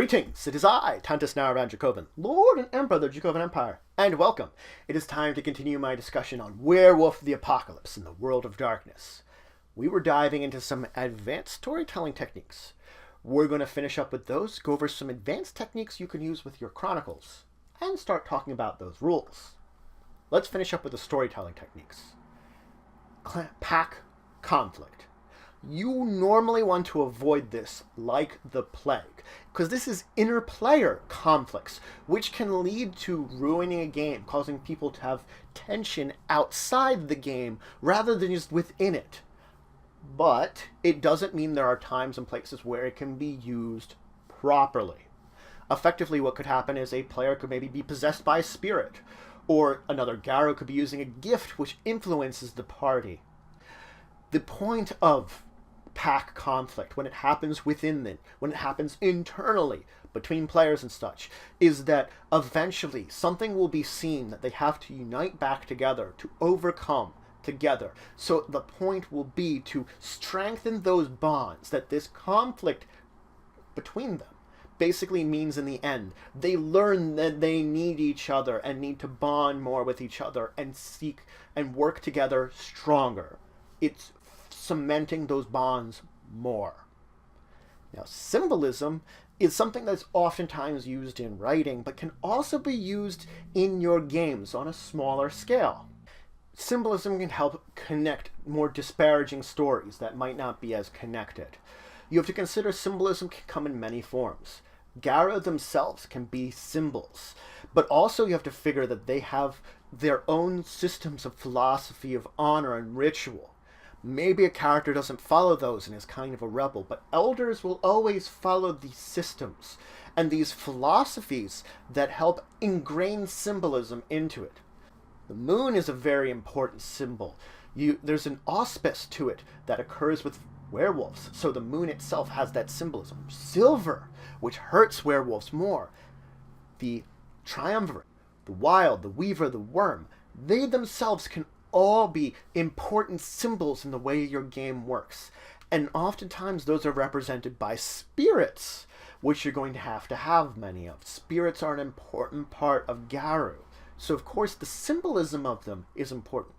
Greetings, it is I, Tantus Naravan Dracovin, Lord and Emperor of the Dracovin Empire, and welcome. It is time to continue my discussion on Werewolf the Apocalypse in the World of Darkness. We were diving into some advanced storytelling techniques. We're going to finish up with those, go over some advanced techniques you can use with your Chronicles, and start talking about those rules. Let's finish up with the storytelling techniques. Pact Conflict. You normally want to avoid this like the plague, because this is inter-player conflicts, which can lead to ruining a game, causing people to have tension outside the game rather than just within it. But it doesn't mean there are times and places where it can be used properly. Effectively, what could happen is a player could maybe be possessed by a spirit, or another Garrow could be using a gift which influences the party. The point of Pact conflict, when it happens within them, when it happens internally between players and such, is that eventually something will be seen that they have to unite back together to overcome together. So the point will be to strengthen those bonds that this conflict between them basically means in the end. They learn that they need each other and need to bond more with each other and seek and work together stronger. It's cementing those bonds more. Now, symbolism is something that's oftentimes used in writing, but can also be used in your games on a smaller scale. Symbolism can help connect more disparaging stories that might not be as connected. You have to consider symbolism can come in many forms. Garrow themselves can be symbols, but also you have to figure that they have their own systems of philosophy of honor and ritual. Maybe a character doesn't follow those and is kind of a rebel, but elders will always follow these systems and these philosophies that help ingrain symbolism into it. The moon is a very important symbol. There's an auspice to it that occurs with werewolves, so the moon itself has that symbolism. Silver, which hurts werewolves more. The triumvirate, the wild, the weaver, the worm, they themselves can all be important symbols in the way your game works. And oftentimes those are represented by spirits, which you're going to have many of. Spirits are an important part of Garrow. So of course the symbolism of them is important.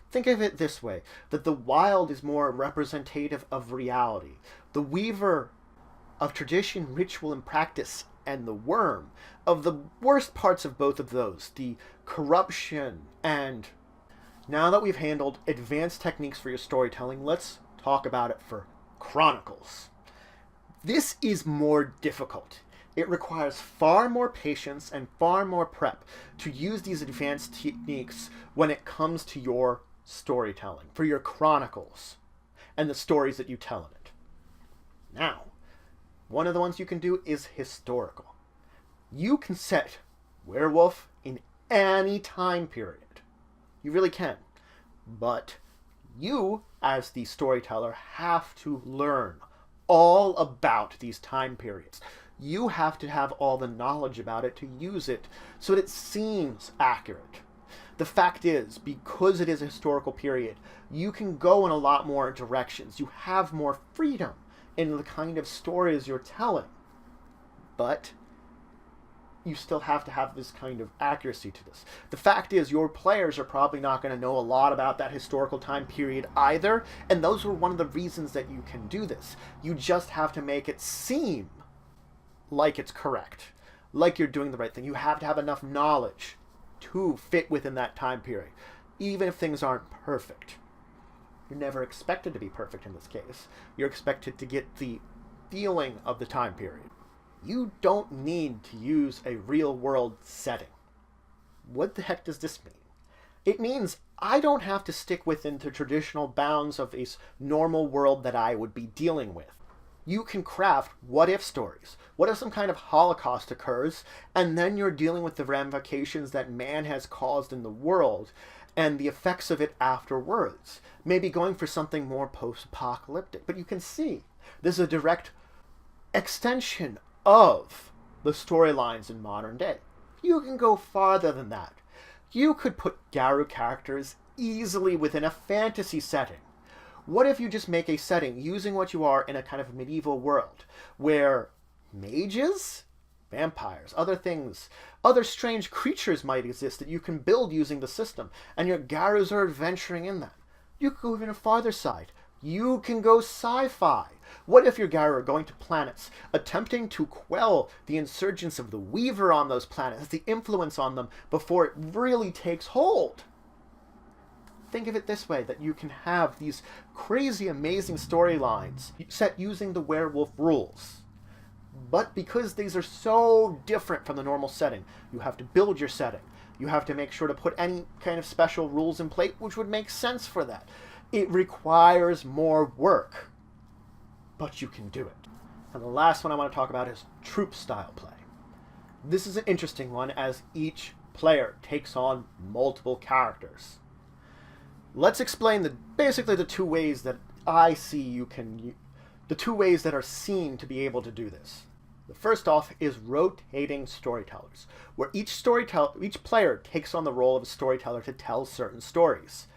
Think of it this way, that the wild is more representative of reality. The weaver of tradition, ritual, and practice, and the worm of the worst parts of both of those, the corruption. And now that we've handled advanced techniques for your storytelling, let's talk about it for Chronicles. This is more difficult. It requires far more patience and far more prep to use these advanced techniques when it comes to your storytelling, for your Chronicles, and the stories that you tell in it. Now, one of the ones you can do is historical. You can set werewolf in any time period. You really can. But you, as the storyteller, have to learn all about these time periods. You have to have all the knowledge about it to use it so that it seems accurate. The fact is, because it is a historical period, you can go in a lot more directions. You have more freedom in the kind of stories you're telling. But you still have to have this kind of accuracy to this. The fact is, your players are probably not going to know a lot about that historical time period either, and those are one of the reasons that you can do this. You just have to make it seem like it's correct, like you're doing the right thing. You have to have enough knowledge to fit within that time period, even if things aren't perfect. You're never expected to be perfect in this case. You're expected to get the feeling of the time period. You don't need to use a real-world setting. What the heck does this mean? It means I don't have to stick within the traditional bounds of a normal world that I would be dealing with. You can craft what-if stories. What if some kind of Holocaust occurs, and then you're dealing with the ramifications that man has caused in the world, and the effects of it afterwards? Maybe going for something more post-apocalyptic. But you can see, there's a direct extension of the storylines in modern day. You can go farther than that. You could put Garrow characters easily within a fantasy setting. What if you just make a setting using what you are in a kind of medieval world where mages vampires, other things, other strange creatures might exist that you can build using the system, and your Garus are adventuring in that. You can go even a farther side. You can go sci-fi. What if your Garu are going to planets, attempting to quell the insurgence of the Weaver on those planets, the influence on them, before it really takes hold? Think of it this way, that you can have these crazy, amazing storylines set using the werewolf rules. But because these are so different from the normal setting, you have to build your setting. You have to make sure to put any kind of special rules in place, which would make sense for that. It requires more work, but you can do it. And the last one I want to talk about is troop style play. This is an interesting one, as each player takes on multiple characters. Let's explain basically the two ways that I see the two ways that are seen to be able to do this. The first off is rotating storytellers, where each player takes on the role of a storyteller to tell certain stories.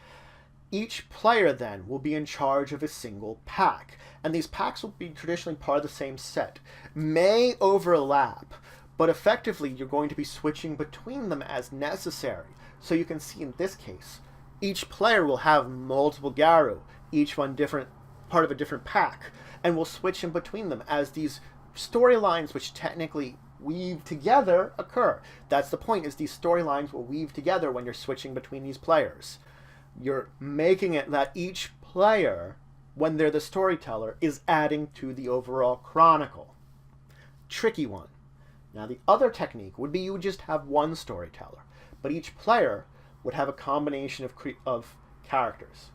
Each player then will be in charge of a single pack, and these packs will be traditionally part of the same set. May overlap, but effectively you're going to be switching between them as necessary. So you can see in this case, each player will have multiple Garu, each one part of a different pack, and will switch in between them as these storylines, which technically weave together, occur. That's the point, is these storylines will weave together when you're switching between these players. You're making it that each player, when they're the storyteller, is adding to the overall chronicle. Tricky one. Now the other technique would be you would just have one storyteller, but each player would have a combination of characters.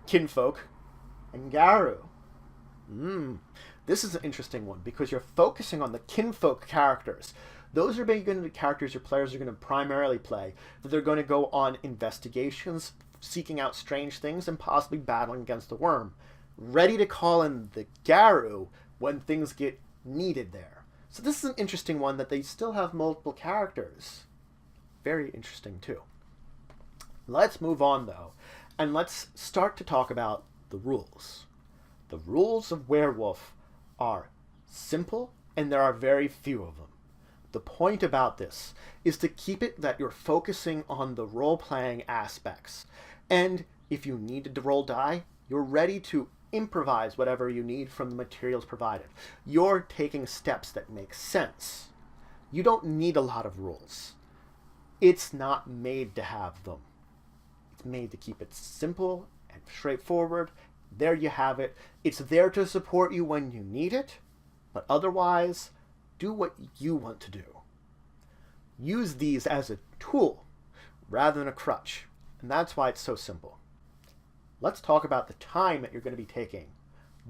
Kinfolk and Garu. This is an interesting one, because you're focusing on the kinfolk characters. Those are going to be the characters your players are going to primarily play, that they're going to go on investigations, seeking out strange things, and possibly battling against the worm, ready to call in the Garu when things get needed there. So this is an interesting one, that they still have multiple characters. Very interesting too. Let's move on though, and let's start to talk about the rules. The rules of Werewolf are simple, and there are very few of them. The point about this is to keep it that you're focusing on the role-playing aspects. And if you need to roll die, you're ready to improvise whatever you need from the materials provided. You're taking steps that make sense. You don't need a lot of rules. It's not made to have them. It's made to keep it simple and straightforward. There you have it. It's there to support you when you need it, but otherwise, do what you want to do. Use these as a tool rather than a crutch, and that's why it's so simple. Let's talk about the time that you're going to be taking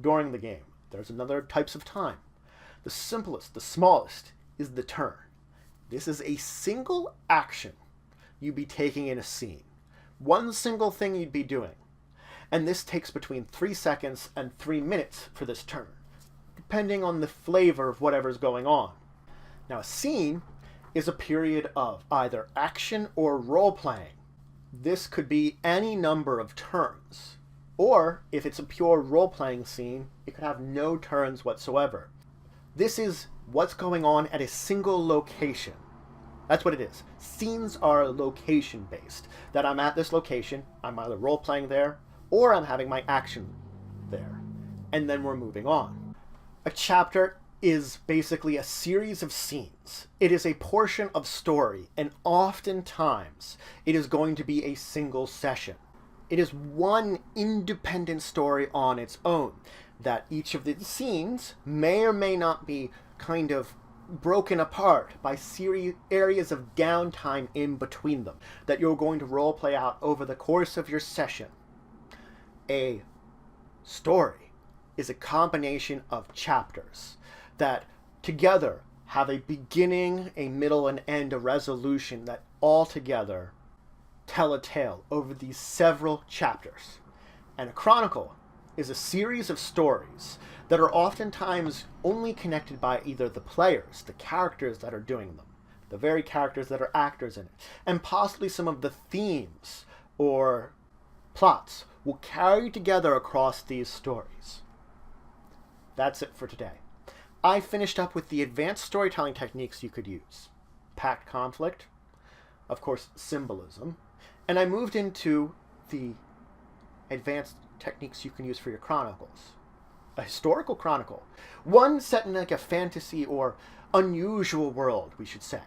during the game. There's another types of time. The simplest, the smallest, is the turn. This is a single action you'd be taking in a scene. One single thing you'd be doing. And this takes between 3 seconds and 3 minutes for this turn, depending on the flavor of whatever's going on. Now, a scene is a period of either action or role-playing. This could be any number of turns. Or, if it's a pure role-playing scene, it could have no turns whatsoever. This is what's going on at a single location. That's what it is. Scenes are location-based. That I'm at this location, I'm either role-playing there, or I'm having my action there. And then we're moving on. A chapter is basically a series of scenes. It is a portion of story, and oftentimes it is going to be a single session. It is one independent story on its own, that each of the scenes may or may not be kind of broken apart by areas of downtime in between them, that you're going to role play out over the course of your session. A story is a combination of chapters that together have a beginning, a middle, and end, a resolution that all together tell a tale over these several chapters. And a chronicle is a series of stories that are oftentimes only connected by either the players, the characters that are doing them, the very characters that are actors in it, and possibly some of the themes or plots will carry together across these stories. That's it for today. I finished up with the advanced storytelling techniques you could use. Pact Conflict, of course, Symbolism, and I moved into the advanced techniques you can use for your Chronicles. A historical chronicle. One set in like a fantasy or unusual world, we should say.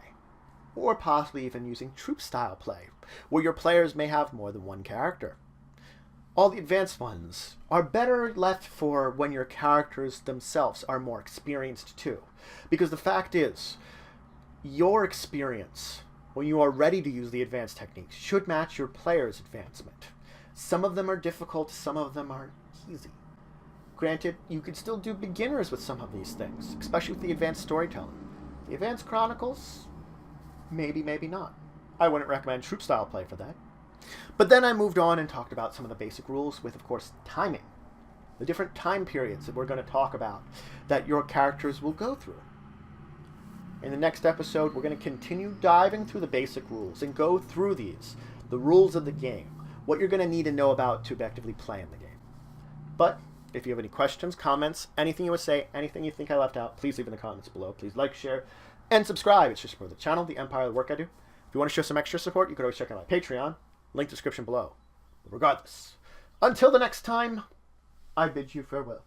Or possibly even using troop-style play, where your players may have more than one character. All the advanced ones are better left for when your characters themselves are more experienced too. Because the fact is, your experience, when you are ready to use the advanced techniques, should match your player's advancement. Some of them are difficult, some of them are easy. Granted, you could still do beginners with some of these things, especially with the advanced storytelling. The advanced chronicles, maybe, maybe not. I wouldn't recommend troop style play for that. But then I moved on and talked about some of the basic rules with, of course, timing. The different time periods that we're going to talk about that your characters will go through. In the next episode, we're going to continue diving through the basic rules and go through these, the rules of the game, what you're going to need to know about to effectively play in the game. But if you have any questions, comments, anything you would say, anything you think I left out, please leave in the comments below. Please like, share, and subscribe. It's just for the channel, the empire, the work I do. If you want to show some extra support, you can always check out my Patreon. Link description below. Regardless, until the next time, I bid you farewell.